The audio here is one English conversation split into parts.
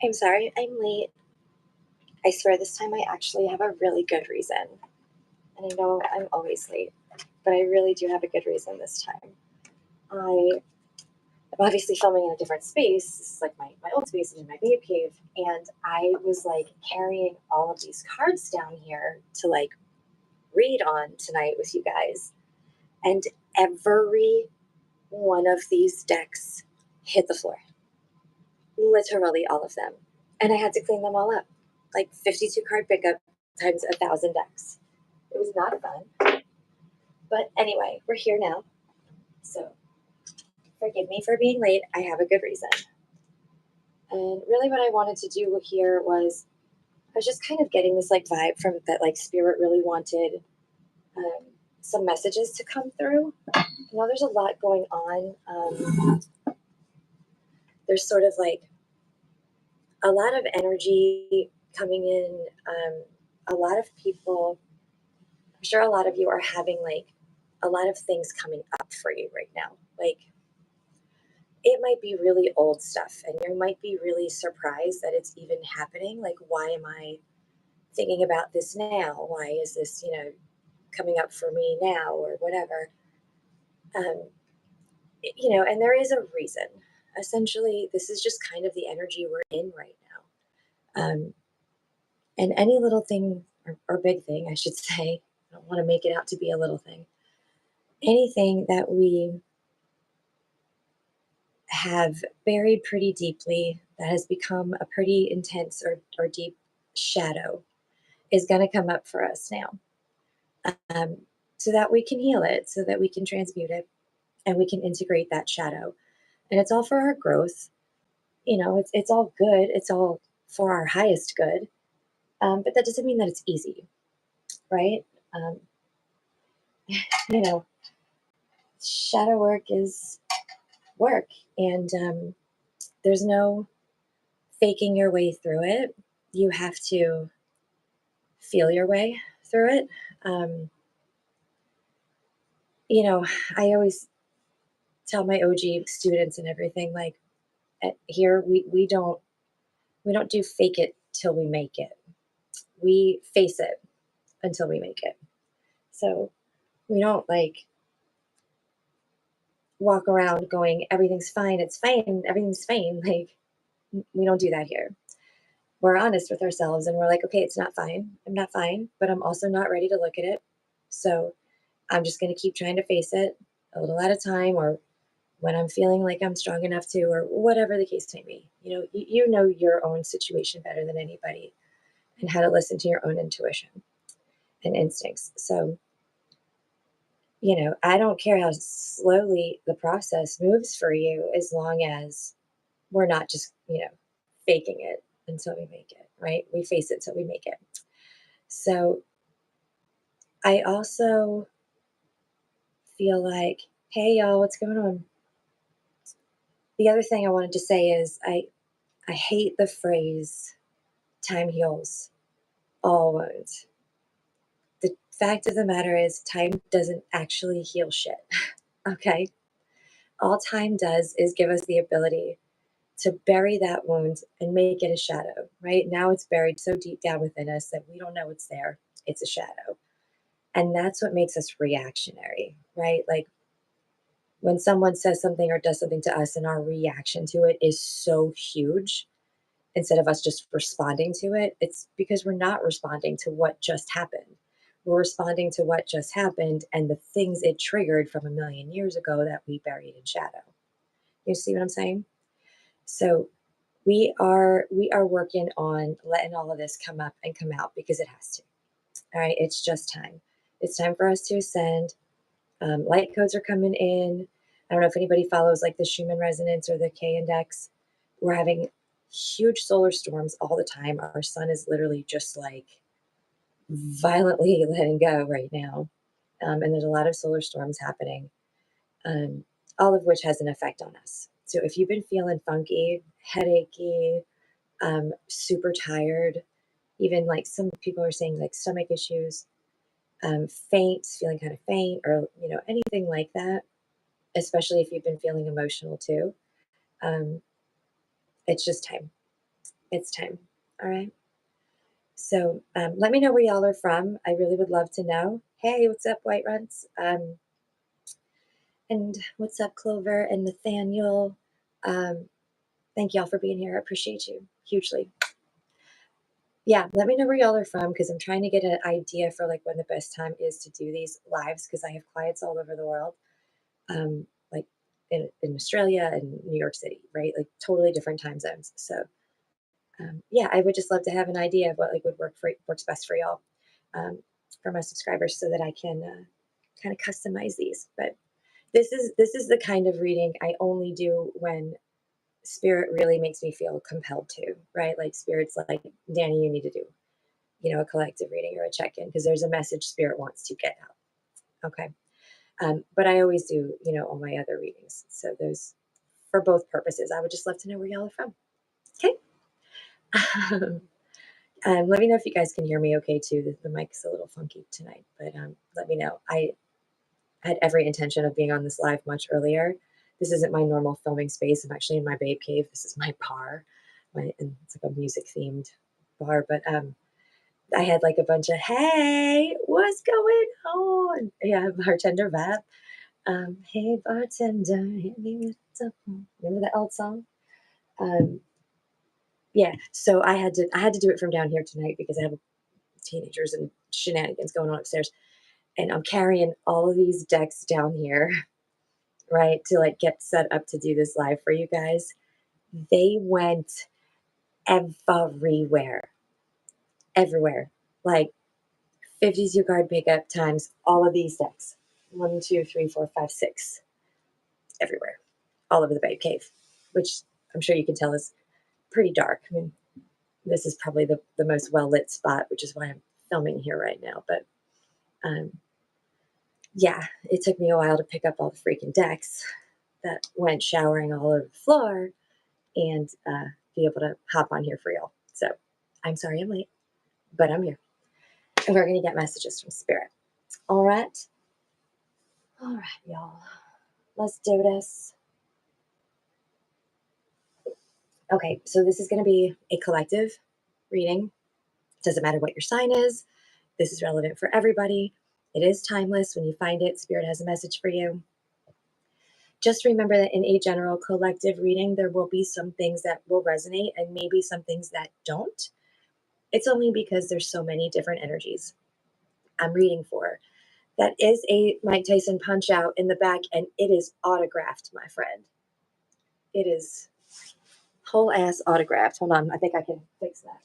I'm sorry I'm late. I swear this time I actually have a really good reason. And I know I'm always late, but I really do have a good reason this time. I am obviously filming in a different space. This is like my old space in my Babe Cave. And I was like carrying all of these cards down here to like read on tonight with you guys. And every one of these decks hit the floor. Literally all of them. And I had to clean them all up. Like 52 card pickup times 1,000 decks. It was not fun. But anyway, we're here now. So forgive me for being late. I have a good reason. And really what I wanted to do here was, I was just kind of getting this like vibe from that like spirit really wanted some messages to come through. You know, there's a lot going on. There's sort of like a lot of energy coming in. A lot of people, I'm sure a lot of you are having like a lot of things coming up for you right now. Like it might be really old stuff and you might be really surprised that it's even happening. Like, why am I thinking about this now? Why is this, coming up for me now or whatever? And there is a reason. Essentially, this is just kind of the energy we're in right now. And any little thing or big thing, I should say, I don't want to make it out to be a little thing. Anything that we have buried pretty deeply that has become a pretty intense or deep shadow is going to come up for us now, so that we can heal it, so that we can transmute it, and we can integrate that shadow. And it's all for our growth. It's all good. It's all for our highest good. But that doesn't mean that it's easy, right? Um, shadow work is work, and there's no faking your way through it. You have to feel your way through it. I always tell my OG students and everything, like, here we don't do fake it till we make it. We face it until we make it. So we don't like walk around going, everything's fine, it's fine, everything's fine. Like, we don't do that here. We're honest with ourselves and we're like, okay, it's not fine. I'm not fine, but I'm also not ready to look at it. So I'm just going to keep trying to face it a little at a time, or when I'm feeling like I'm strong enough to, or whatever the case may be. You know your own situation better than anybody, and how to listen to your own intuition and instincts. So, I don't care how slowly the process moves for you, as long as we're not just, faking it until we make it, right? We face it till we make it. So I also feel like, hey, y'all, what's going on? The other thing I wanted to say is I hate the phrase time heals all wounds. The fact of the matter is, time doesn't actually heal shit. Okay? All time does is give us the ability to bury that wound and make it a shadow, right? Now it's buried so deep down within us that we don't know it's there. It's a shadow. And that's what makes us reactionary, right? Like, when someone says something or does something to us and our reaction to it is so huge, instead of us just responding to it, it's because we're not responding to what just happened. We're responding to what just happened and the things it triggered from a million years ago that we buried in shadow. You see what I'm saying? So we are working on letting all of this come up and come out, because it has to. All right, it's just time. It's time for us to ascend. Light codes are coming in. I don't know if anybody follows like the Schumann resonance or the K index. We're having huge solar storms all the time. Our sun is literally just like violently letting go right now. And there's a lot of solar storms happening, all of which has an effect on us. So if you've been feeling funky, headachy, super tired, even like some people are saying like stomach issues, faint, feeling kind of faint, or anything like that, especially if you've been feeling emotional too, it's just time. It's time. All right. So let me know where y'all are from. I really would love to know. Hey, what's up, White Runs? And what's up, Clover and Nathaniel? Thank y'all for being here. I appreciate you hugely. Yeah, let me know where y'all are from because I'm trying to get an idea for like when the best time is to do these lives because I have clients all over the world, like in Australia and New York City, right? Like totally different time zones. So yeah, I would just love to have an idea of what like would works best for y'all, for my subscribers, so that I can kind of customize these. But this is the kind of reading I only do when spirit really makes me feel compelled to, right? Like spirit's like, Dani, you need to do, a collective reading or a check-in because there's a message spirit wants to get out. Okay. But I always do, all my other readings. So those for both purposes. I would just love to know where y'all are from. Okay. Let me know if you guys can hear me okay too. The mic's a little funky tonight, but let me know. I had every intention of being on this live much earlier. This isn't my normal filming space. I'm actually in my Babe Cave. This is my bar. And it's like a music themed bar. But I had like a bunch of, hey, what's going on? Yeah, bartender vibe. Hey bartender, hit me with the phone. Remember that old song? Yeah, so I had to do it from down here tonight because I have teenagers and shenanigans going on upstairs. And I'm carrying all of these decks down here, right, to like get set up to do this live for you guys. They went everywhere, everywhere. Like 52 card pickup times all of these decks. 1, 2, 3, 4, 5, 6. Everywhere. All over the Babe Cave, which I'm sure you can tell is pretty dark. I mean, this is probably the most well-lit spot, which is why I'm filming here right now. But yeah, it took me a while to pick up all the freaking decks that went showering all over the floor and be able to hop on here for y'all. So I'm sorry I'm late, but I'm here. And we're going to get messages from Spirit. All right. All right, y'all. Let's do this. Okay, so this is going to be a collective reading. It doesn't matter what your sign is. This is relevant for everybody. It is timeless. When you find it, Spirit has a message for you. Just remember that in a general collective reading, there will be some things that will resonate and maybe some things that don't. It's only because there's so many different energies I'm reading for. That is a Mike Tyson punch out in the back, and it is autographed, my friend. It is whole ass autographed. Hold on, I think I can fix that.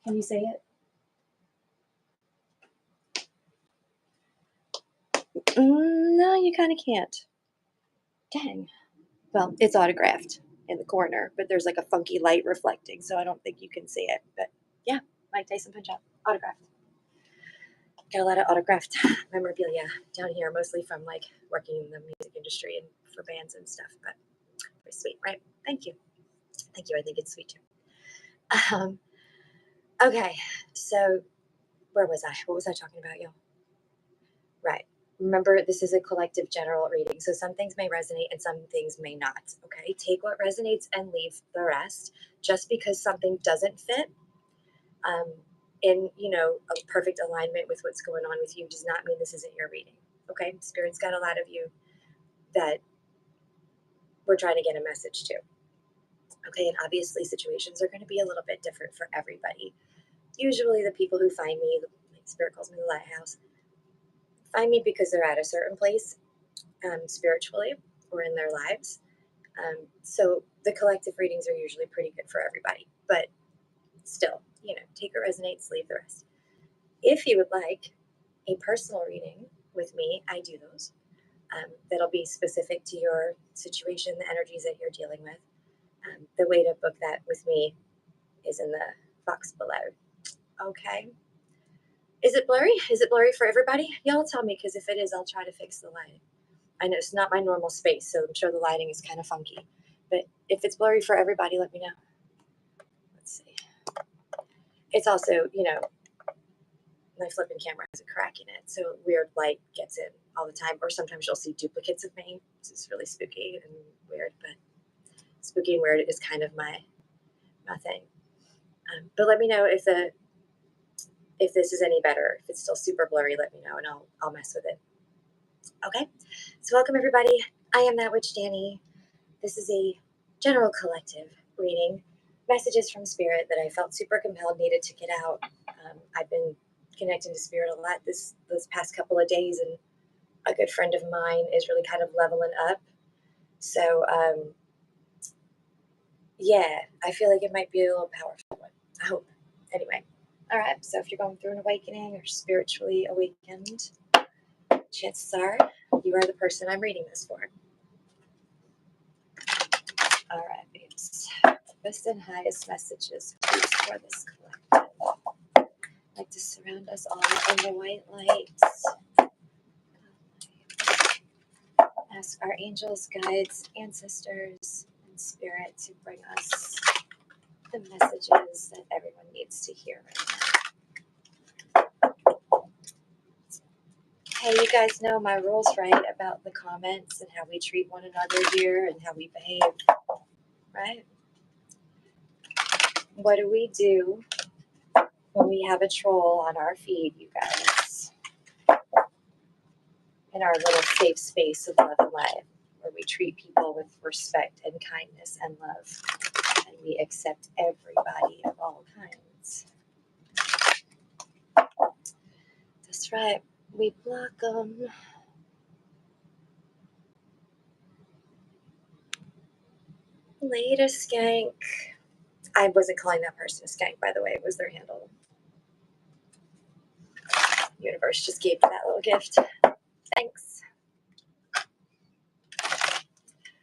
Can you say it? No, you kind of can't. Dang. Well, it's autographed in the corner, but there's like a funky light reflecting, so I don't think you can see it. But yeah, Mike Tyson punch out, autographed. Got a lot of autographed memorabilia down here, mostly from like working in the music industry and for bands and stuff. But very sweet, right? Thank you. Thank you. I think it's sweet too. Okay, so where was I? What was I talking about, y'all? Right. Remember, this is a collective general reading, so some things may resonate and some things may not. Okay, take what resonates and leave the rest. Just because something doesn't fit in a perfect alignment with what's going on with you does not mean this isn't your reading. Okay, Spirit's got a lot of you that we're trying to get a message to. Okay, and obviously situations are going to be a little bit different for everybody. Usually the people who find me, like Spirit calls me the lighthouse, find me because they're at a certain place spiritually or in their lives. So the collective readings are usually pretty good for everybody, but still, take what resonates, leave the rest. If you would like a personal reading with me, I do those. That'll be specific to your situation, the energies that you're dealing with. The way to book that with me is in the box below. Okay. Is it blurry? Is it blurry for everybody? Y'all tell me, because if it is, I'll try to fix the lighting. I know it's not my normal space, so I'm sure the lighting is kind of funky. But if it's blurry for everybody, let me know. Let's see. It's also, my flipping camera has a crack in it, so weird light gets in all the time. Or sometimes you'll see duplicates of me. This is really spooky and weird, but Spooky and weird is kind of my thing. But let me know if this is any better. If it's still super blurry, let me know and I'll mess with it. Okay, so welcome everybody. I am That Witch Dani. This is a general collective reading, messages from Spirit that I felt super compelled needed to get out. I've been connecting to Spirit a lot this past couple of days, and a good friend of mine is really kind of leveling up. So yeah, I feel like it might be a little powerful one. I hope. Anyway, all right. So if you're going through an awakening or spiritually awakened, chances are you are the person I'm reading this for. All right, babes. Best and highest messages for this collective. I'd like to surround us all in the white light. Ask our angels, guides, ancestors, and spirit to bring us the messages that everyone needs to hear right now. Hey, you guys know my rules, right? About the comments and how we treat one another here and how we behave, right? What do we do when we have a troll on our feed, you guys? In our little safe space of love and light, where we treat people with respect and kindness and love, and we accept everybody of all kinds. That's right, we block them. Later, skank. I wasn't calling that person a skank, by the way. It was their handle. Universe just gave me that little gift. Thanks.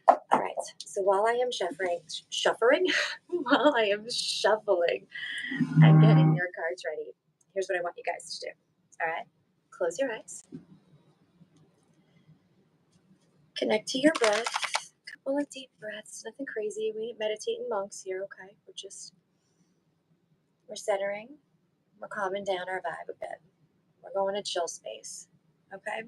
All right. So while I am shuffling, while I am shuffling and getting your cards ready, here's what I want you guys to do. All right. Close your eyes. Connect to your breath. A couple of deep breaths. Nothing crazy. We ain't meditating monks here. Okay. We're centering. We're calming down our vibe a bit. We're going to chill space. Okay.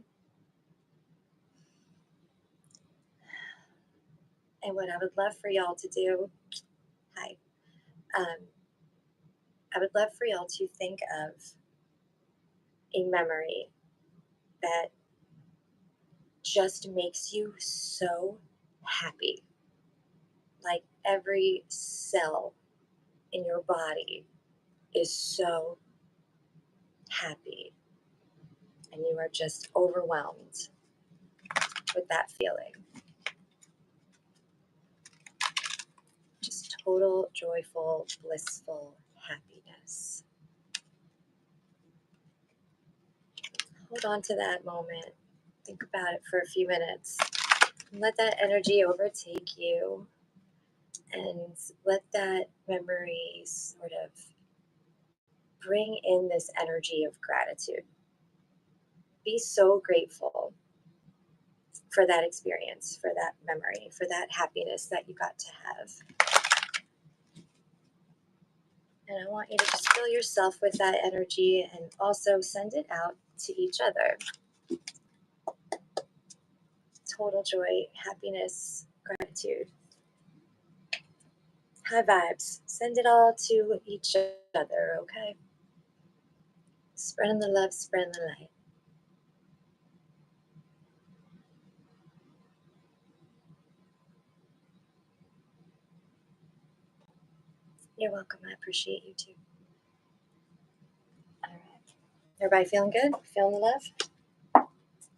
And what I would love for y'all to do, I would love for y'all to think of a memory that just makes you so happy. Like every cell in your body is so happy, and you are just overwhelmed with that feeling. Just total, joyful, blissful happiness. Hold on to that moment. Think about it for a few minutes. Let that energy overtake you, and let that memory sort of bring in this energy of gratitude. Be so grateful for that experience, for that memory, for that happiness that you got to have. And I want you to just fill yourself with that energy and also send it out to each other. Total joy, happiness, gratitude, high vibes. Send it all to each other, okay? Spreading the love, spreading the light. You're welcome. I appreciate you too. All right. Everybody feeling good? Feeling the love?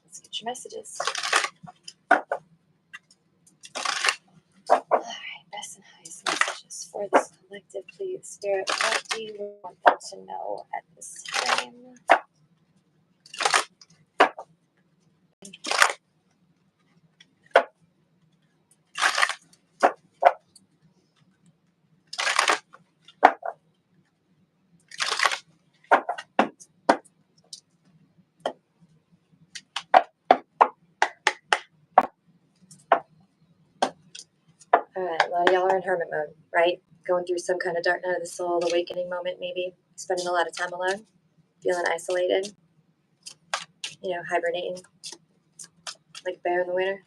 Let's get your messages. All right. Best and highest messages for this collective, please. Spirit, what do you want them to know at this time? All right, a lot of y'all are in hermit mode, right? Going through some kind of dark night of the soul, awakening moment, maybe. Spending a lot of time alone, feeling isolated, hibernating like a bear in the winter.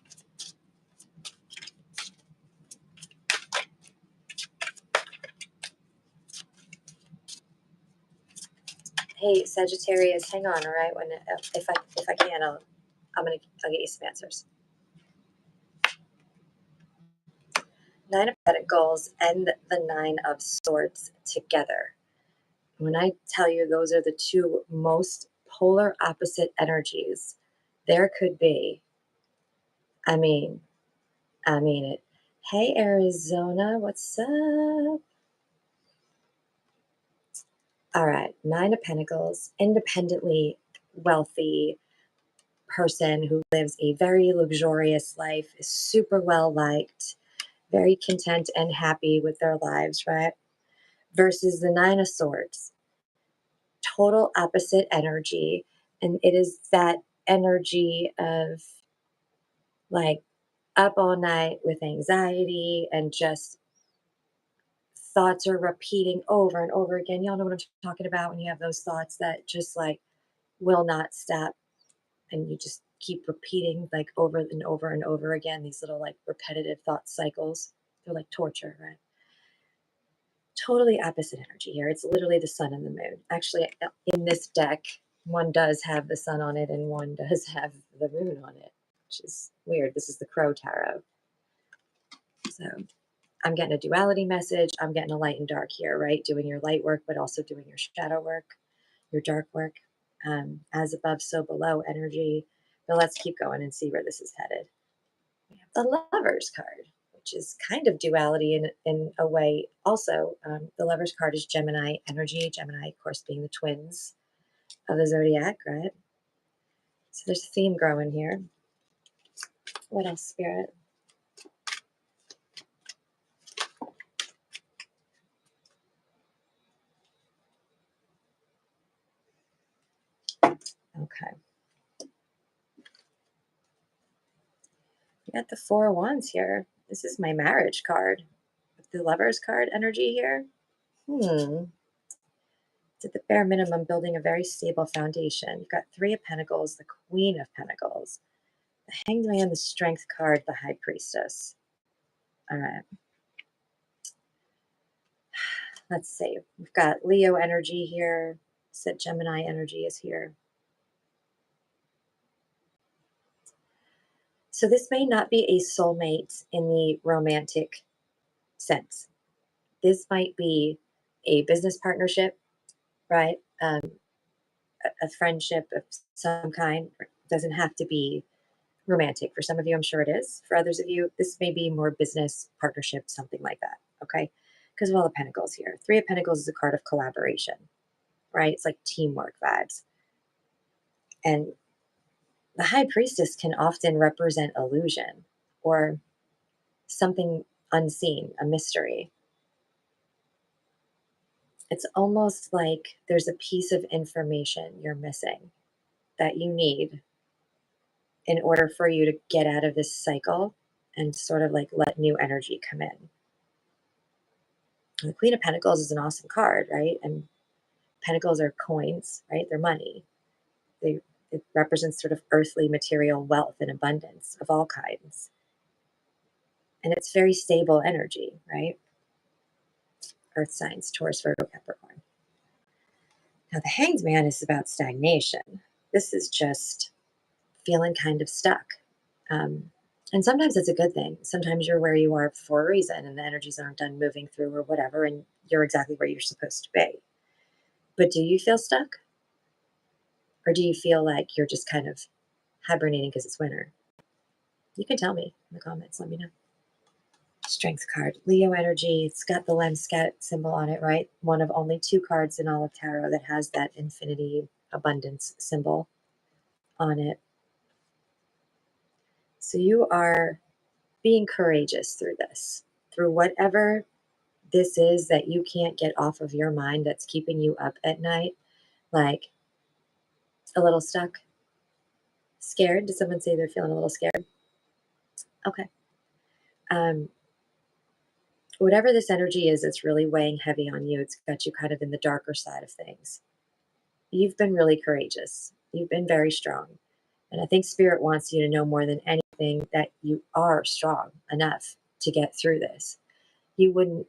Hey, Sagittarius, hang on, all right? If I can, I'll get you some answers. 9 of Pentacles and the 9 of Swords together. When I tell you those are the two most polar opposite energies there could be, I mean it. Hey, Arizona, what's up? All right, 9 of Pentacles, independently wealthy person who lives a very luxurious life, is super well liked, very content and happy with their lives, right? Versus the 9 of Swords, total opposite energy. And it is that energy of like up all night with anxiety and just thoughts are repeating over and over again. Y'all know what I'm talking about when you have those thoughts that just like will not stop and you just keep repeating like over and over and over again, these little like repetitive thought cycles. They're like torture, right? Totally opposite energy here. It's literally the sun and the moon. Actually, in this deck, one does have the sun on it and one does have the moon on it, which is weird. This is the Crow Tarot. So I'm getting a duality message. I'm getting a light and dark here, right? Doing your light work, but also doing your shadow work, your dark work. As above, so below energy. But let's keep going and see where this is headed. We have the Lovers card, which is kind of duality in a way. Also, the Lovers card is Gemini energy. Gemini, of course, being the twins of the zodiac, right? So there's a theme growing here. What else, Spirit? Okay. We got the Four of Wands here. This is my marriage card. With the Lovers card energy here. It's at the bare minimum building a very stable foundation. You've got Three of Pentacles, the Queen of Pentacles, the Hanged Man, the Strength card, the High Priestess. All right. Let's see. We've got Leo energy here. Said Gemini energy is here. So this may not be a soulmate in the romantic sense. This might be a business partnership, right? A friendship of some kind. It doesn't have to be romantic. For some of you, I'm sure it is. For others of you, this may be more business partnership, something like that. Okay. Because of all the pentacles here. Three of Pentacles is a card of collaboration, right? It's like teamwork vibes. And the High Priestess can often represent illusion or something unseen, a mystery. It's almost like there's a piece of information you're missing that you need in order for you to get out of this cycle and sort of like let new energy come in. The Queen of Pentacles is an awesome card, right? And pentacles are coins, right? They're money. It represents sort of earthly material wealth and abundance of all kinds. And it's very stable energy, right? Earth signs, Taurus, Virgo, Capricorn. Now, the Hanged Man is about stagnation. This is just feeling kind of stuck. And sometimes it's a good thing. Sometimes you're where you are for a reason and the energies aren't done moving through or whatever, and you're exactly where you're supposed to be. But do you feel stuck? Or do you feel like you're just kind of hibernating because it's winter? You can tell me in the comments. Let me know. Strength card, Leo energy. It's got the Lemscat symbol on it, right? One of only 2 cards in all of tarot that has that infinity abundance symbol on it. So you are being courageous through this, through whatever this is that you can't get off of your mind that's keeping you up at night, like a little stuck, scared. Did someone say they're feeling a little scared? Okay. Whatever this energy is, it's really weighing heavy on you. It's got you kind of in the darker side of things. You've been really courageous. You've been very strong. And I think Spirit wants you to know more than anything that you are strong enough to get through this. You wouldn't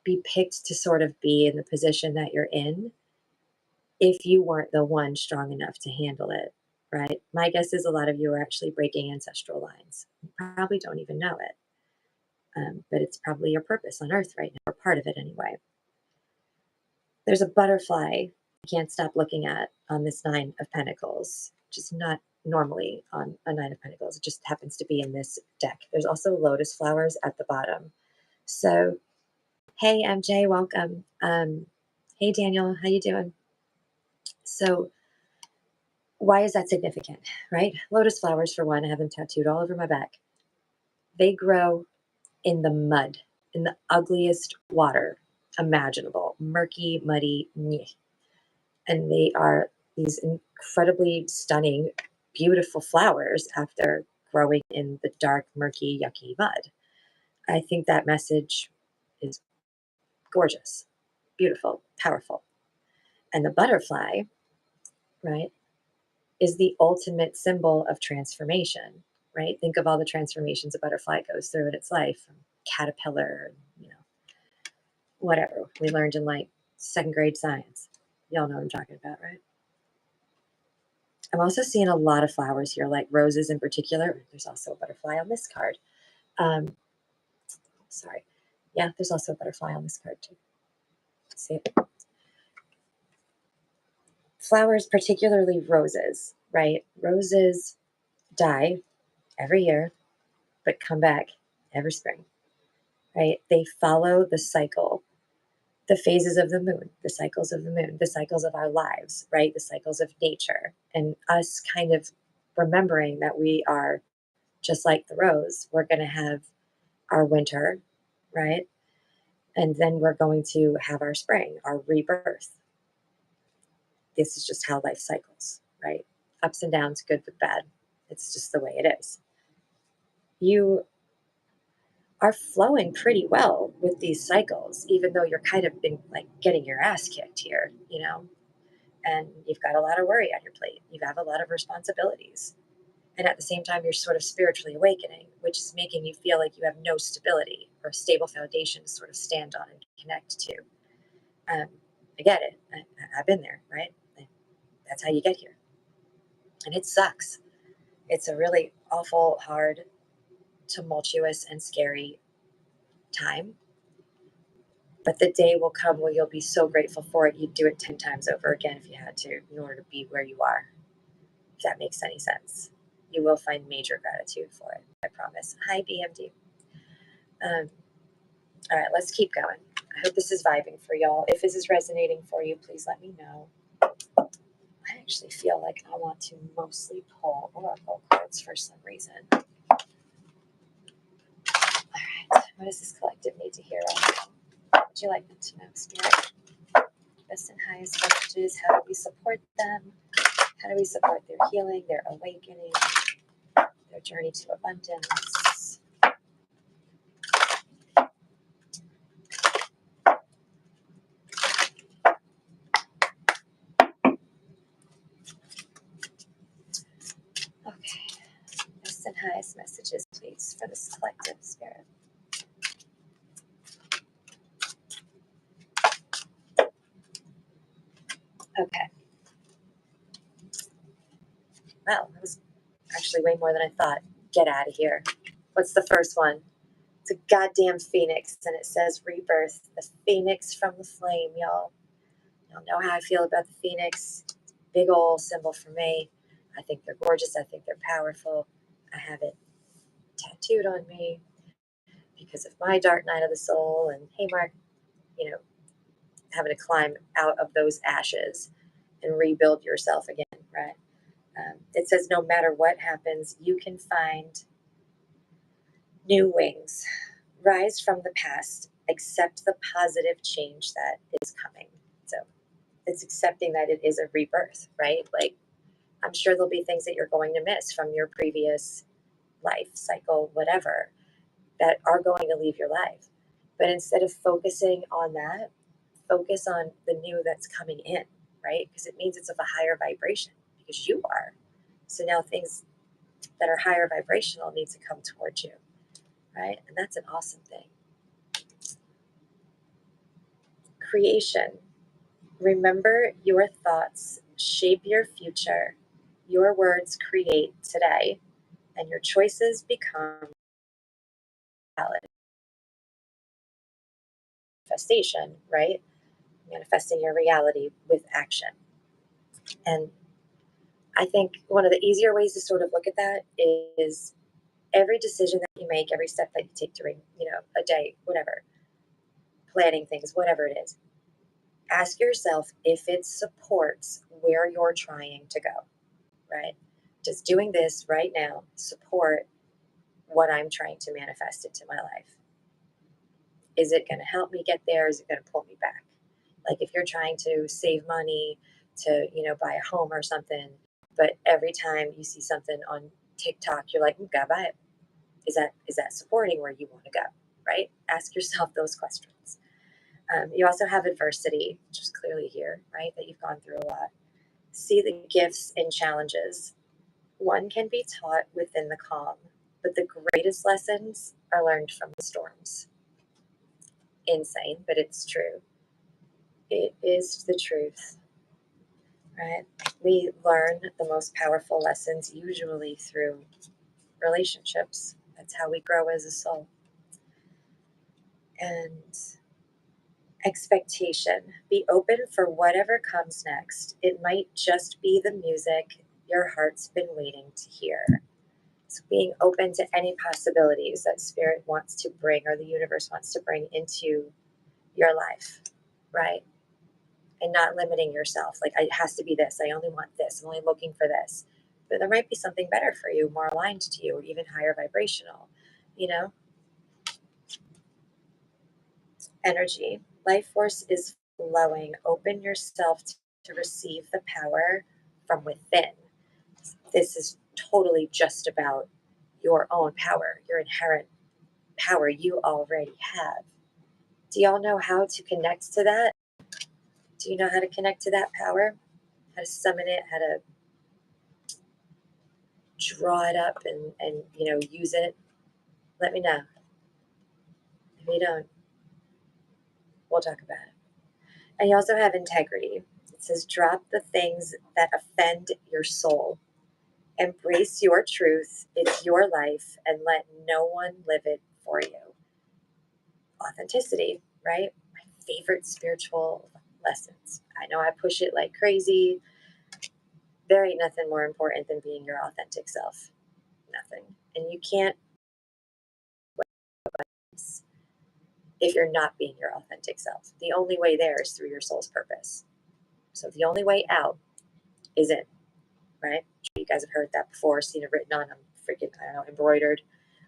be picked to sort of be in the position that you're in if you weren't the one strong enough to handle it, right? My guess is a lot of you are actually breaking ancestral lines. You probably don't even know it. But it's probably your purpose on earth right now, or part of it anyway. There's a butterfly you can't stop looking at on this Nine of Pentacles, just not normally on a Nine of Pentacles. It just happens to be in this deck. There's also lotus flowers at the bottom. So, hey MJ, welcome. Hey Daniel, how you doing? So, why is that significant, right? Lotus flowers, for one, I have them tattooed all over my back. They grow in the mud, in the ugliest water imaginable, murky, muddy, and they are these incredibly stunning, beautiful flowers after growing in the dark, murky, yucky mud. I think that message is gorgeous, beautiful, powerful. And the butterfly, right, is the ultimate symbol of transformation, right? Think of all the transformations a butterfly goes through in its life, from caterpillar, whatever we learned in like second grade science. Y'all know what I'm talking about, right? I'm also seeing a lot of flowers here, like roses in particular. There's also a butterfly on this card. Sorry. Yeah, there's also a butterfly on this card too. See it? Flowers, particularly roses, right? Roses die every year, but come back every spring, right? They follow the cycle, the phases of the moon, the cycles of the moon, the cycles of our lives, right? The cycles of nature, and us kind of remembering that we are just like the rose. We're going to have our winter, right? And then we're going to have our spring, our rebirth. This is just how life cycles, right? Ups and downs, good with bad. It's just the way it is. You are flowing pretty well with these cycles, even though you're kind of been like getting your ass kicked here, and you've got a lot of worry on your plate. You have a lot of responsibilities. And at the same time, you're sort of spiritually awakening, which is making you feel like you have no stability or stable foundation to sort of stand on and connect to. I get it. I've been there, right? That's how you get here. And it sucks. It's a really awful, hard, tumultuous, and scary time. But the day will come where you'll be so grateful for it, you'd do it 10 times over again if you had to, in order to be where you are. If that makes any sense. You will find major gratitude for it, I promise. Hi, BMD. All right, let's keep going. I hope this is vibing for y'all. If this is resonating for you, please let me know. I actually feel like I want to mostly pull oracle cards for some reason. All right, what does this collective need to hear right now? What would you like them to know, Spirit? Best and highest messages. How do we support them? How do we support their healing, their awakening, their journey to abundance? Okay. Best and highest messages, please, for this collective, Spirit. Okay. Wow, that was actually way more than I thought. Get out of here. What's the first one? It's a goddamn phoenix, and it says rebirth. The phoenix from the flame, y'all. Y'all know how I feel about the phoenix. Big ol' symbol for me. I think they're gorgeous. I think they're powerful. I have it tattooed on me because of my dark night of the soul. And hey, Mark, having to climb out of those ashes and rebuild yourself again, right? It says no matter what happens, you can find new wings. Rise from the past. Accept the positive change that is coming. So it's accepting that it is a rebirth, right? Like, I'm sure there'll be things that you're going to miss from your previous life cycle, whatever, that are going to leave your life. But instead of focusing on that, focus on the new that's coming in, right? Because it means it's of a higher vibration, because you are. So now things that are higher vibrational need to come towards you, right? And that's an awesome thing. Creation. Remember, your thoughts shape your future. Your words create today, and your choices become reality. Manifestation, right? Manifesting your reality with action. And I think one of the easier ways to sort of look at that is every decision that you make, every step that you take during, a day, whatever, planning things, whatever it is, ask yourself if it supports where you're trying to go, right? Does doing this right now support what I'm trying to manifest into my life? Is it going to help me get there? Is it going to pull me back? Like if you're trying to save money to, buy a home or something, but every time you see something on TikTok, you're like, gotta buy it. Is that supporting where you want to go? Right? Ask yourself those questions. You also have adversity, which is clearly here, right? That you've gone through a lot. See the gifts and challenges. One can be taught within the calm, but the greatest lessons are learned from the storms. Insane, but it's true. It is the truth, right? We learn the most powerful lessons usually through relationships. That's how we grow as a soul. And expectation. Be open for whatever comes next. It might just be the music your heart's been waiting to hear. So being open to any possibilities that spirit wants to bring or the universe wants to bring into your life, right? And not limiting yourself. Like, it has to be this. I only want this. I'm only looking for this. But there might be something better for you, more aligned to you, or even higher vibrational, energy. Life force is flowing. Open yourself to receive the power from within. This is totally just about your own power, your inherent power you already have. Do y'all know how to connect to that? Do you know how to connect to that power? How to summon it, how to draw it up and use it? Let me know. If you don't, we'll talk about it. And you also have integrity. It says, drop the things that offend your soul. Embrace your truth. It's your life, and let no one live it for you. Authenticity, right? My favorite spiritual lessons. I know I push it like crazy. There ain't nothing more important than being your authentic self. Nothing. And you can't if you're not being your authentic self. The only way there is through your soul's purpose. So the only way out is in, right? You guys have heard that before, seen it written on them, freaking, I don't know, embroidered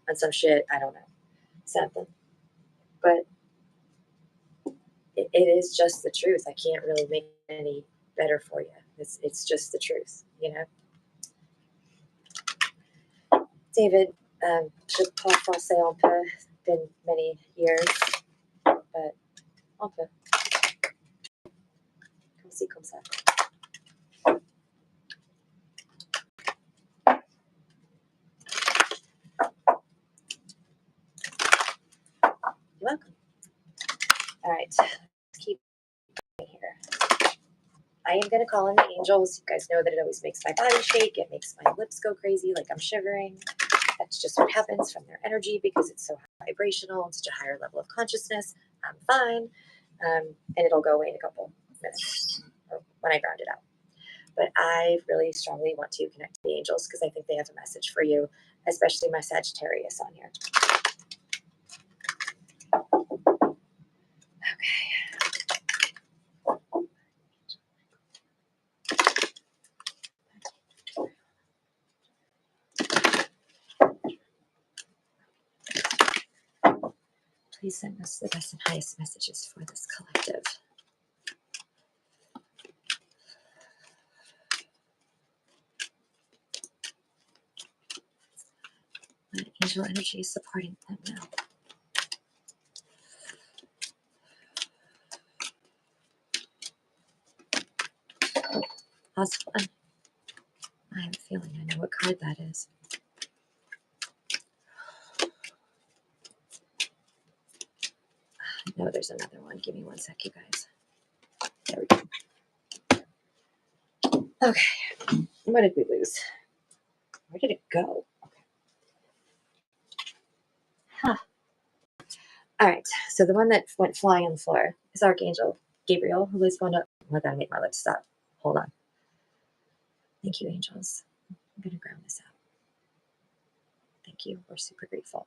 on some shit, I don't know, something. But it is just the truth. I can't really make it any better for you. It's just the truth, David, je pas français un peu, been many years, but un peu. Comme ci, comme ça. You're welcome. All right, let's keep going here. I am going to call in the angels. You guys know that it always makes my body shake. It makes my lips go crazy, like I'm shivering. That's just what happens from their energy because it's so vibrational and such a higher level of consciousness. I'm fine. And it'll go away in a couple minutes or when I ground it out. But I really strongly want to connect to the angels because I think they have a message for you, especially my Sagittarius on here. Okay. Please send us the best and highest messages for this collective. Let angel energy is supporting them now. That's fun. I have a feeling I know what card that is. No, there's another one. Give me one sec, you guys. There we go. Okay, what did we lose? Where did it go? Okay. Huh. All right, so the one that went flying on the floor is Archangel Gabriel, who is one of, I gotta make my lips stop. Hold on. Thank you, angels. I'm gonna ground this out. Thank you. We're super grateful.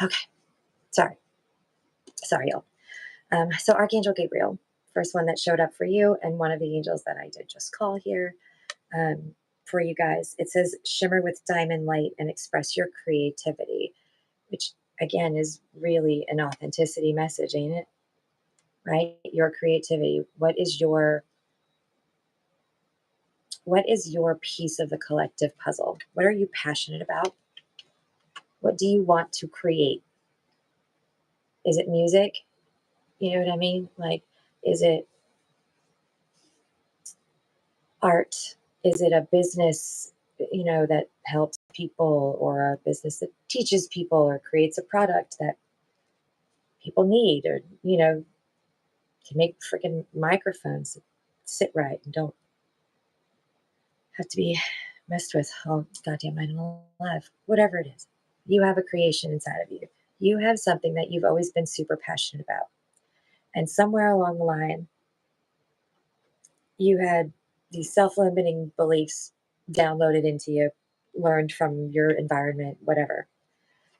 Okay, sorry, y'all. So Archangel Gabriel, first one that showed up for you, and one of the angels that I did just call here for you guys. It says shimmer with diamond light and express your creativity, which again is really an authenticity message, ain't it? Right? Your creativity. What is your piece of the collective puzzle? What are you passionate about? What do you want to create? Is it music? You know what I mean? Like, is it art? Is it a business, that helps people, or a business that teaches people or creates a product that people need, or, can make freaking microphones that sit right and don't have to be messed with all goddamn night alive? Whatever it is, you have a creation inside of you. You have something that you've always been super passionate about. And somewhere along the line, you had these self-limiting beliefs downloaded into you, learned from your environment, whatever,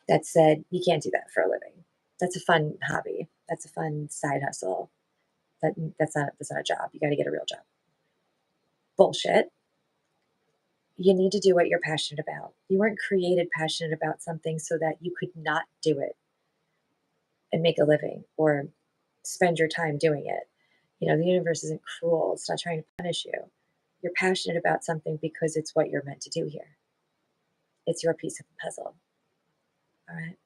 that said you can't do that for a living. That's a fun hobby. That's a fun side hustle. That's not a job. You got to get a real job. Bullshit. You need to do what you're passionate about. You weren't created passionate about something so that you could not do it and make a living or spend your time doing it. The universe isn't cruel. It's not trying to punish you. You're passionate about something because it's what you're meant to do here. It's your piece of the puzzle. All right.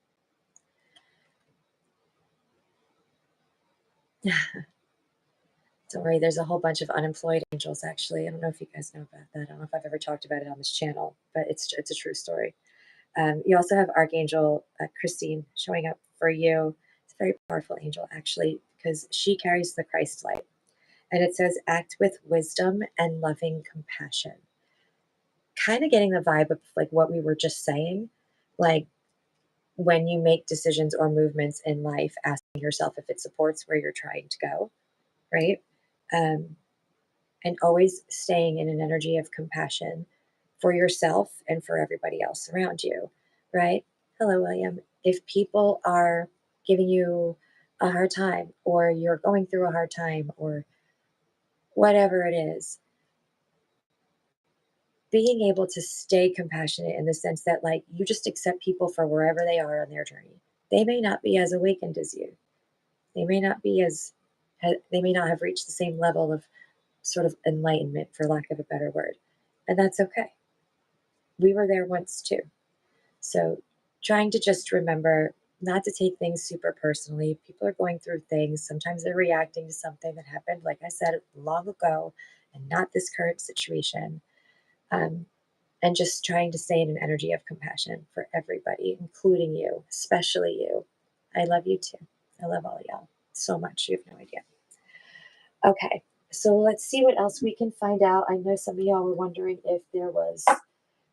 Don't worry, there's a whole bunch of unemployed angels, actually. I don't know if you guys know about that. I don't know if I've ever talked about it on this channel, but it's a true story. You also have Archangel Christine showing up for you. It's a very powerful angel, actually, because she carries the Christ light. And it says, act with wisdom and loving compassion. Kind of getting the vibe of like what we were just saying. Like, when you make decisions or movements in life, asking yourself if it supports where you're trying to go, right? Um, and always staying in an energy of compassion for yourself and for everybody else around you, right? Hello, William. If people are giving you a hard time, or you're going through a hard time, or whatever it is, being able to stay compassionate in the sense that, like, you just accept people for wherever they are on their journey. They may not be as awakened as you. They may not be they may not have reached the same level of sort of enlightenment, for lack of a better word. And that's okay. We were there once too. So trying to just remember not to take things super personally. People are going through things. Sometimes they're reacting to something that happened, like I said, long ago, and not this current situation. And just trying to stay in an energy of compassion for everybody, including you, especially you. I love you too. I love all y'all so much. You have no idea. Okay, so let's see what else we can find out. I know some of y'all were wondering if there was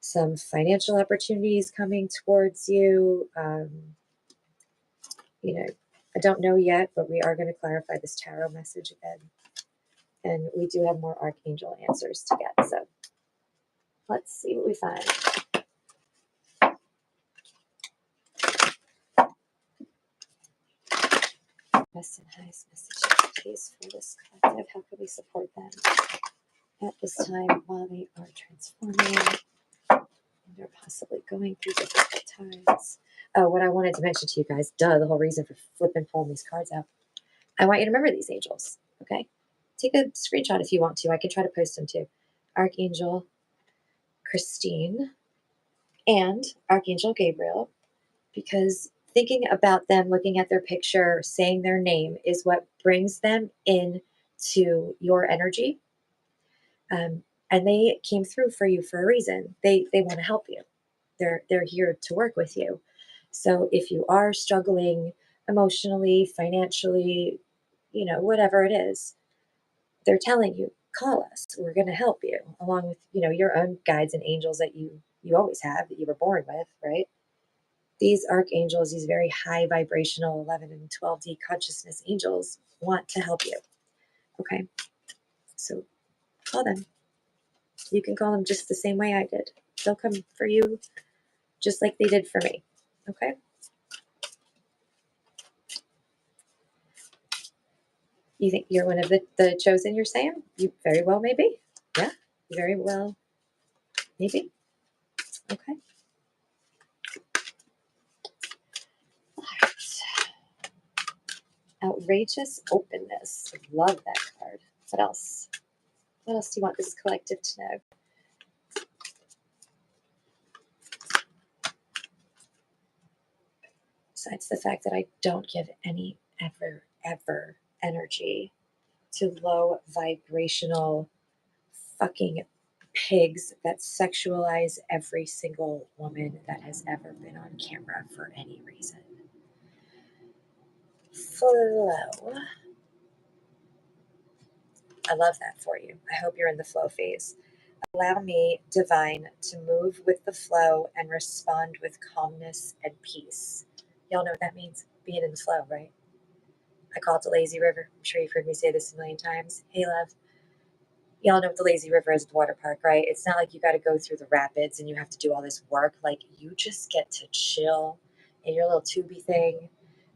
some financial opportunities coming towards you. I don't know yet, but we are going to clarify this tarot message again. And we do have more archangel answers to get. So let's see what we find. Best and highest message, please, for this collective. How can we support them at this time while they are transforming and they're possibly going through difficult times? Oh, what I wanted to mention to you guys, the whole reason for pulling these cards out. I want you to remember these angels, okay? Take a screenshot if you want to. I can try to post them too. Archangel Christine and Archangel Gabriel, because thinking about them, looking at their picture, saying their name is what brings them in to your energy. And they came through for you for a reason. They want to help you. They're here to work with you. So if you are struggling emotionally, financially, whatever it is. They're telling you, call us. We're going to help you, along with, your own guides and angels that you always have, that you were born with, right? These archangels, these very high vibrational 11 and 12D consciousness angels want to help you. Okay? So call them. You can call them just the same way I did. They'll come for you just like they did for me. Okay? You think you're one of the chosen, you're saying? You very well may be. Yeah, very well maybe. Okay. All right. Outrageous openness. Love that card. What else? What else do you want this collective to know? Besides the fact that I don't give any ever energy to low vibrational fucking pigs that sexualize every single woman that has ever been on camera for any reason. Flow. I love that for you. I hope you're in the flow phase. Allow me, divine, to move with the flow and respond with calmness and peace. Y'all know what that means? Being in the flow, right? I call it the lazy river. I'm sure you've heard me say this a million times. Hey, love. Y'all know what the lazy river is at the water park, right? It's not like you got to go through the rapids and you have to do all this work. Like, you just get to chill in your little tubey thing,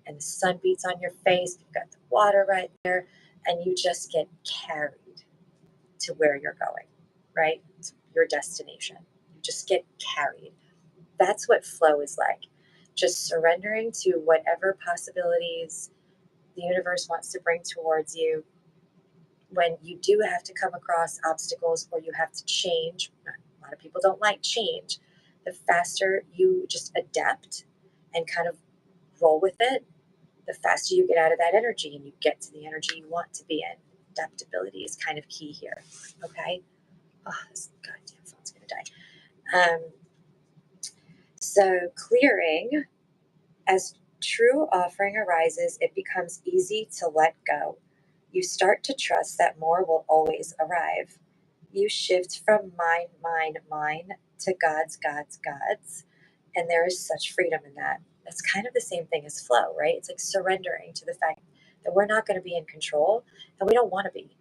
and the sun beats on your face. You've got the water right there, and you just get carried to where you're going, right? To your destination. You just get carried. That's what flow is like. Just surrendering to whatever possibilities the universe wants to bring towards you. When you do have to come across obstacles or you have to change, a lot of people don't like change. The faster you just adapt and kind of roll with it, the faster you get out of that energy and you get to the energy you want to be in. Adaptability is kind of key here. Okay? Oh, this goddamn phone's going to die. So clearing, as true offering arises, it becomes easy to let go. You start to trust that more will always arrive. You shift from mine to God's, and there is such freedom in that. That's kind of the same thing as flow, right? It's like surrendering to the fact that we're not going to be in control, and we don't want to be.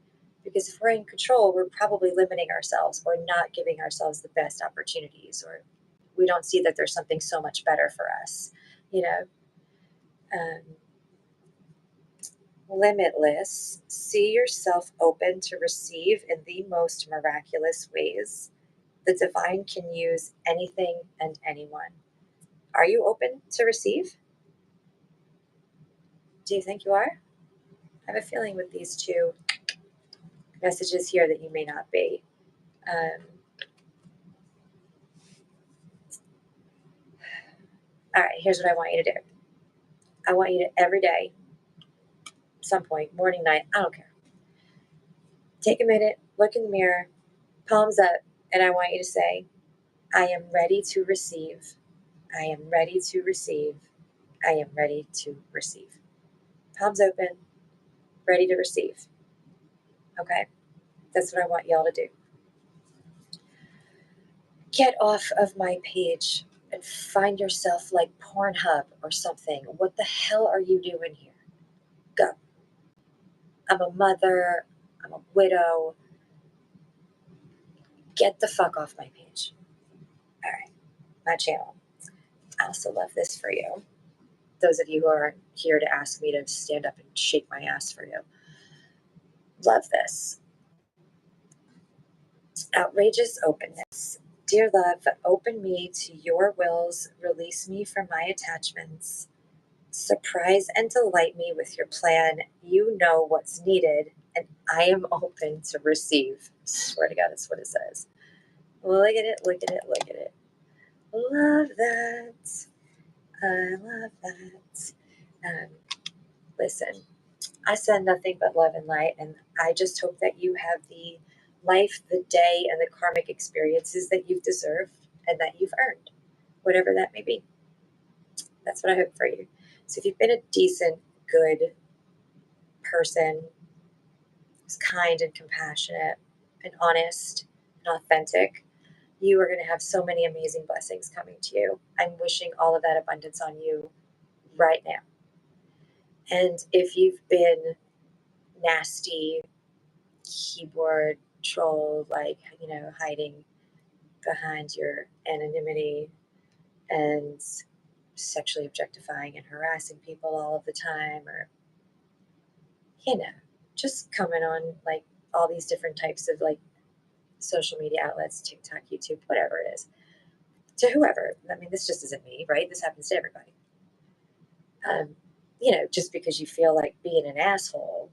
Because if we're in control, we're probably limiting ourselves or not giving ourselves the best opportunities, or we don't see that there's something so much better for us, you know? Limitless. See yourself open to receive in the most miraculous ways. The divine can use anything and anyone. Are you open to receive? Do you think you are? I have a feeling with these two messages here that you may not be. All right, here's what I want you to do. I want you to every day, some point, morning, night, I don't care. Take a minute, look in the mirror, palms up, and I want you to say, I am ready to receive. I am ready to receive. I am ready to receive. Palms open, ready to receive. Okay? That's what I want y'all to do. Get off of my page and find yourself like Pornhub or something. What the hell are you doing here? Go. I'm a mother. I'm a widow. Get the fuck off my page. All right. My channel. I also love this for you. Those of you who are here to ask me to stand up and shake my ass for you. Love this. Outrageous openness. Dear love, open me to your wills, release me from my attachments, surprise and delight me with your plan. You know what's needed, and I am open to receive. Swear to God, that's what it says. Look at it, look at it, look at it. Love that. I love that. Listen, I send nothing but love and light, and I just hope that you have the life, the day, and the karmic experiences that you've deserved and that you've earned, whatever that may be. That's what I hope for you. So if you've been a decent, good person who's kind and compassionate and honest and authentic, you are going to have so many amazing blessings coming to you. I'm wishing all of that abundance on you right now. And if you've been nasty, keyboard troll, like, hiding behind your anonymity and sexually objectifying and harassing people all of the time, or, just coming on like all these different types of like social media outlets, TikTok, YouTube, whatever it is, to whoever. I mean, this just isn't me, right? This happens to everybody. Just because you feel like being an asshole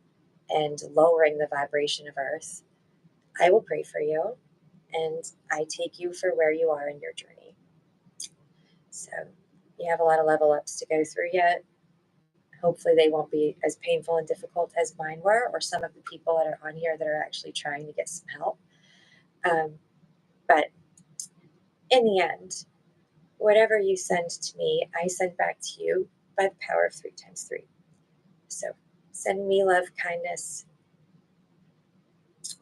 and lowering the vibration of Earth, I will pray for you and I take you for where you are in your journey. So you have a lot of level ups to go through yet. Hopefully they won't be as painful and difficult as mine were, or some of the people that are on here that are actually trying to get some help. But in the end, whatever you send to me, I send back to you by the power of 3 times 3. So send me love, kindness,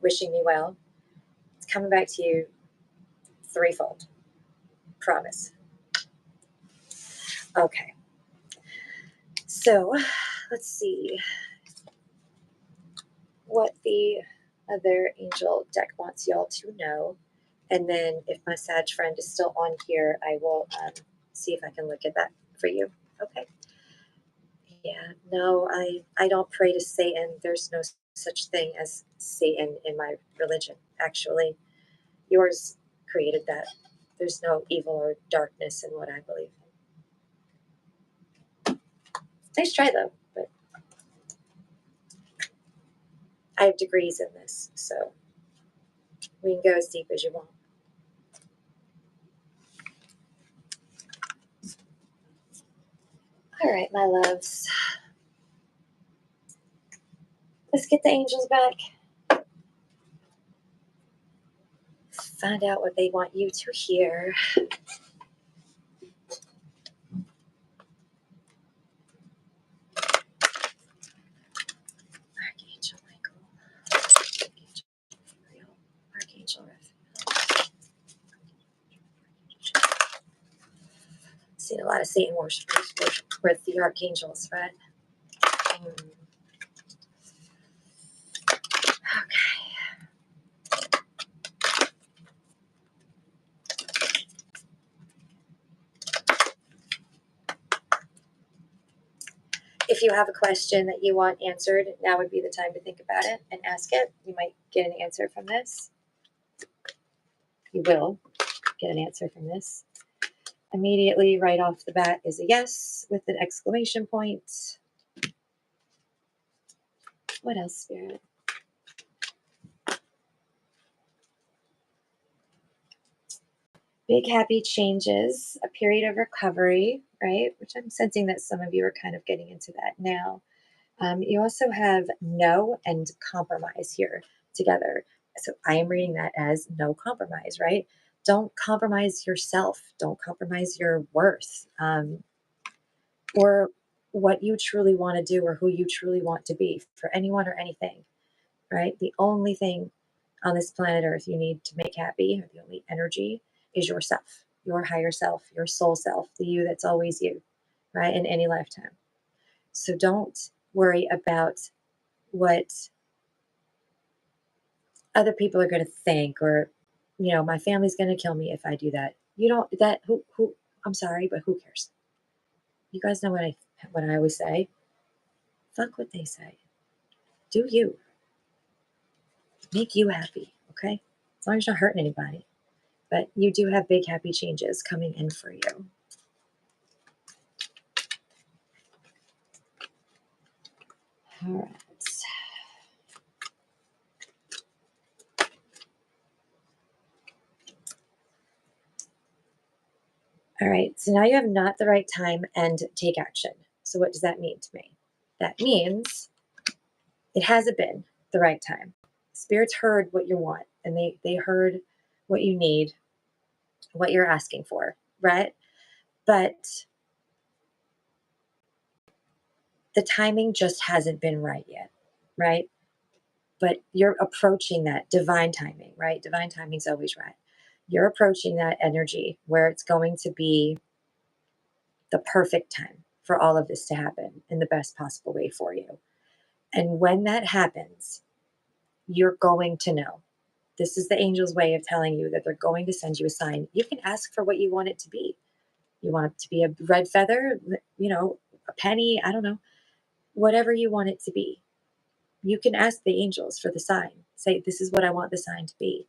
wishing me well. It's coming back to you threefold. Promise. Okay. So let's see what the other angel deck wants y'all to know. And then if my Sag friend is still on here, I will see if I can look at that for you. Okay. Yeah, no, I don't pray to Satan. There's no such thing as Satan in my religion. Actually, yours created that. There's no evil or darkness in what I believe in. Nice try though, but I have degrees in this, so we can go as deep as you want. All right, my loves. Let's get the angels back. Find out what they want you to hear. Archangel Michael. Archangel Gabriel. Archangel Raphael. Seen a lot of Satan worshipers with the archangels, right? Okay. If you have a question that you want answered, now would be the time to think about it and ask it. You might get an answer from this. You will get an answer from this. Immediately, right off the bat, is a yes with an exclamation point. What else, Spirit? Big happy changes, a period of recovery, right? Which I'm sensing that some of you are kind of getting into that now. You also have no and compromise here together. So I am reading that as no compromise, right? Don't compromise yourself. Don't compromise your worth or what you truly want to do or who you truly want to be for anyone or anything, right? The only thing on this planet Earth you need to make happy, or the only energy, is yourself, your higher self, your soul self, the you that's always you, right? In any lifetime. So don't worry about what other people are going to think, or, my family's going to kill me if I do that. You don't, who, I'm sorry, but who cares? You guys know what I always say. Fuck what they say. Do you. Make you happy, okay? As long as you're not hurting anybody. But you do have big happy changes coming in for you. All right. All right, so now you have not the right time and take action. So what does that mean to me? That means it hasn't been the right time. Spirits heard what you want, and they heard what you need, what you're asking for, right? But the timing just hasn't been right yet. right? But you're approaching that divine timing, right? Divine timing is always right. You're approaching that energy where it's going to be the perfect time for all of this to happen in the best possible way for you. And when that happens, you're going to know. This is the angel's way of telling you that they're going to send you a sign. You can ask for what you want it to be. You want it to be a red feather, a penny, I don't know, whatever you want it to be. You can ask the angels for the sign. Say, this is what I want the sign to be.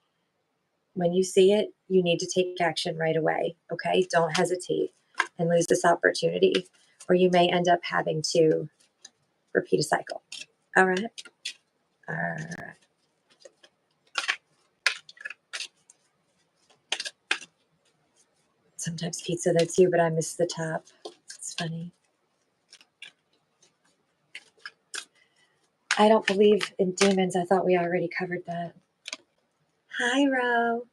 When you see it, you need to take action right away. Okay? Don't hesitate and lose this opportunity, or you may end up having to repeat a cycle. All right? All right. Sometimes pizza though too, but I miss the top. It's funny. I don't believe in demons. I thought we already covered that. Hi, Ro.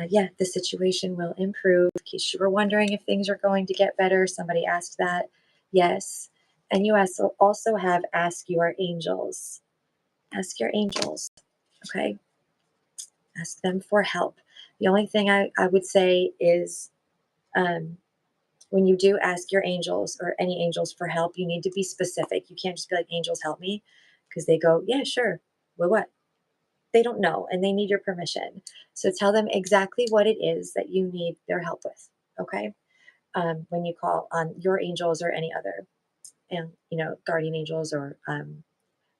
Yeah, the situation will improve. In case you were wondering if things are going to get better, somebody asked that. Yes. And you also have ask your angels. Ask your angels, okay? Ask them for help. The only thing I would say is when you do ask your angels or any angels for help, you need to be specific. You can't just be like, angels, help me, because they go, yeah, sure. Well, what? They don't know, and they need your permission. So tell them exactly what it is that you need their help with, okay? When you call on your angels or any other, and guardian angels or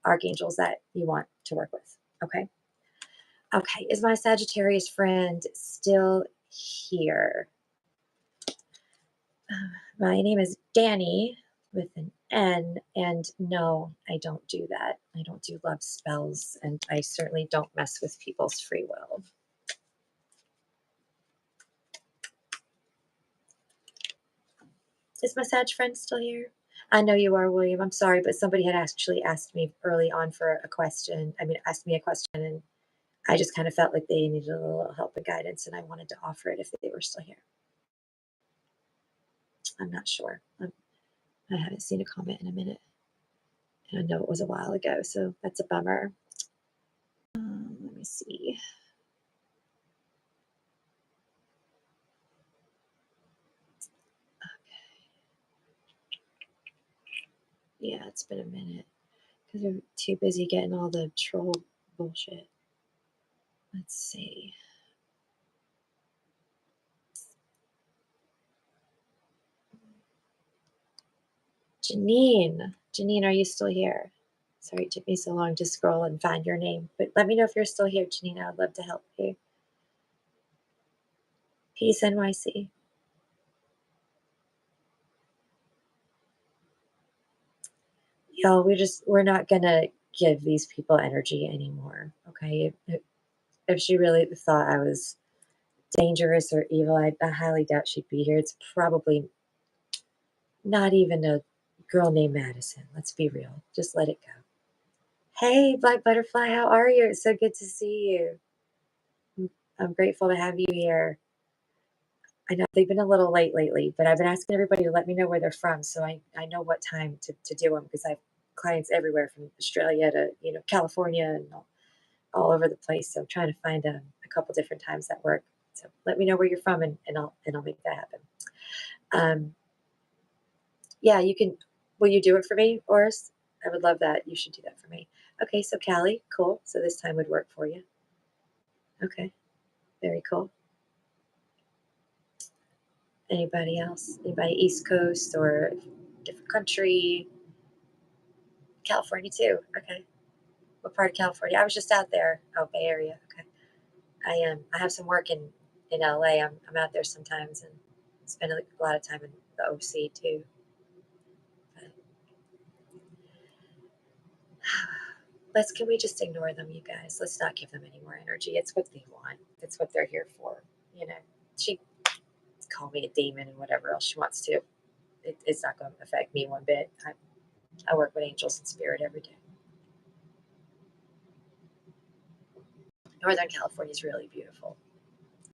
archangels that you want to work with, okay? Okay, is my Sagittarius friend still here? My name is Dani with an N, and no, I don't do that. I don't do love spells, and I certainly don't mess with people's free will. Is my Sag friend still here? I know you are, William. I'm sorry, but somebody had actually asked me early on for a question. Asked me a question, and I just kind of felt like they needed a little help and guidance, and I wanted to offer it if they were still here. I'm not sure. I haven't seen a comment in a minute. And I know it was a while ago, so that's a bummer. Let me see. Okay. Yeah, it's been a minute because we're too busy getting all the troll bullshit. Let's see. Janine, are you still here? Sorry it took me so long to scroll and find your name, but let me know if you're still here, Janine. I would love to help you. Peace NYC. Yo, we're not gonna give these people energy anymore. Okay. If she really thought I was dangerous or evil, I highly doubt she'd be here. It's probably not even a girl named Madison. Let's be real. Just let it go. Hey, Black Butterfly, how are you? It's so good to see you. I'm grateful to have you here. I know they've been a little late lately, but I've been asking everybody to let me know where they're from so I know what time to do them, because I have clients everywhere from Australia to California and all over the place. So I'm trying to find a couple different times that work. So let me know where you're from, and I'll make that happen. Yeah, you can. Will you do it for me, Oris? I would love that. You should do that for me. Okay, so Callie, cool. So this time would work for you. Okay, very cool. Anybody else? Anybody East Coast or different country? California too. Okay. What part of California? I was just out there. Oh, Bay Area. Okay. I am. I have some work in LA. I'm out there sometimes and spend a lot of time in the OC too. But can we just ignore them, you guys? Let's not give them any more energy. It's what they want. It's what they're here for. She call me a demon and whatever else she wants to. It's not going to affect me one bit. I work with angels and spirit every day. Northern California is really beautiful.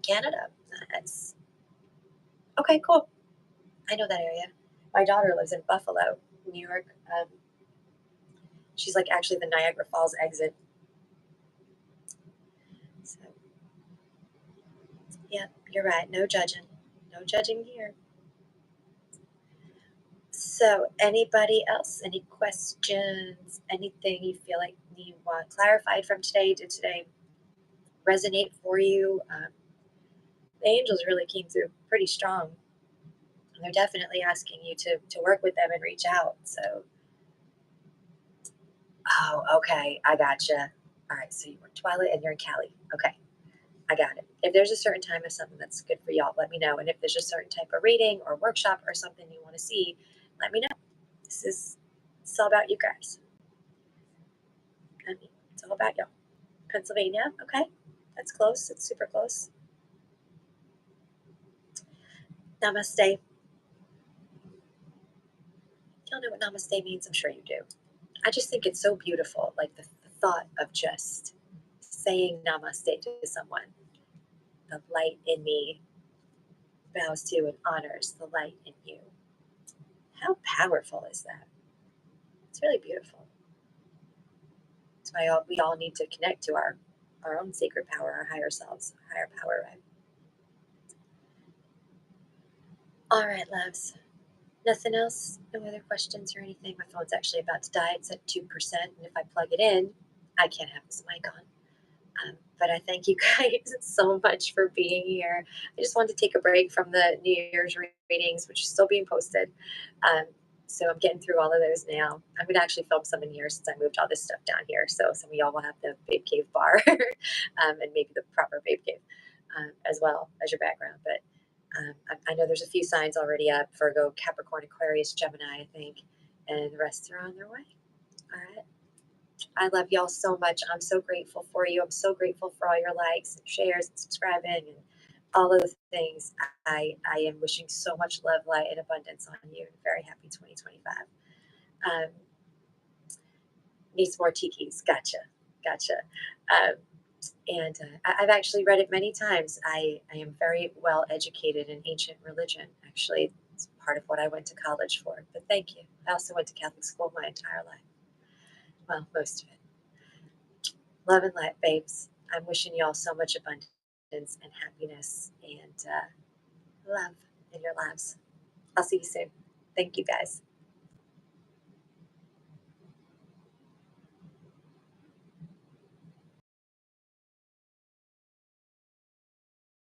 Canada, that's okay. Cool. I know that area. My daughter lives in Buffalo, New York. She's like actually the Niagara Falls exit. So, yeah, you're right. No judging. No judging here. So, anybody else? Any questions? Anything you feel like you want clarified from today? Did today resonate for you? The angels really came through pretty strong. And they're definitely asking you to work with them and reach out. So, oh, okay. I gotcha. All right. So, you were Twilight and you're in Cali. Okay. I got it. If there's a certain time of something that's good for y'all, let me know. And if there's a certain type of reading or workshop or something you want to see, let me know. It's all about you guys. I mean, it's all about y'all. Pennsylvania, okay. That's close. It's super close. Namaste. Y'all know what namaste means? I'm sure you do. I just think it's so beautiful. Like the thought of just saying namaste to someone. The light in me bows to and honors the light in you. How powerful is that? It's really beautiful. That's why we all need to connect to our own sacred power, our higher selves, higher power, right? All right, loves. Nothing else? No other questions or anything? My phone's actually about to die. It's at 2%. And if I plug it in, I can't have this mic on. But I thank you guys so much for being here. I just wanted to take a break from the New Year's readings, which is still being posted. So I'm getting through all of those now. I'm going to actually film some in here since I moved all this stuff down here. So some of y'all will have the Babe Cave bar and maybe the proper Babe Cave as well as your background. But I know there's a few signs already up: Virgo, Capricorn, Aquarius, Gemini, I think. And the rest are on their way. All right. I love y'all so much. I'm so grateful for you. I'm so grateful for all your likes and shares and subscribing and all of the things. I am wishing so much love, light, and abundance on you. Very happy 2025. Needs more tikis. Gotcha. Gotcha. Um, and I've actually read it many times. I am very well educated in ancient religion. Actually, it's part of what I went to college for. But thank you. I also went to Catholic school my entire life. Well, most of it. Love and light, babes. I'm wishing you all so much abundance and happiness and love in your lives. I'll see you soon. Thank you, guys.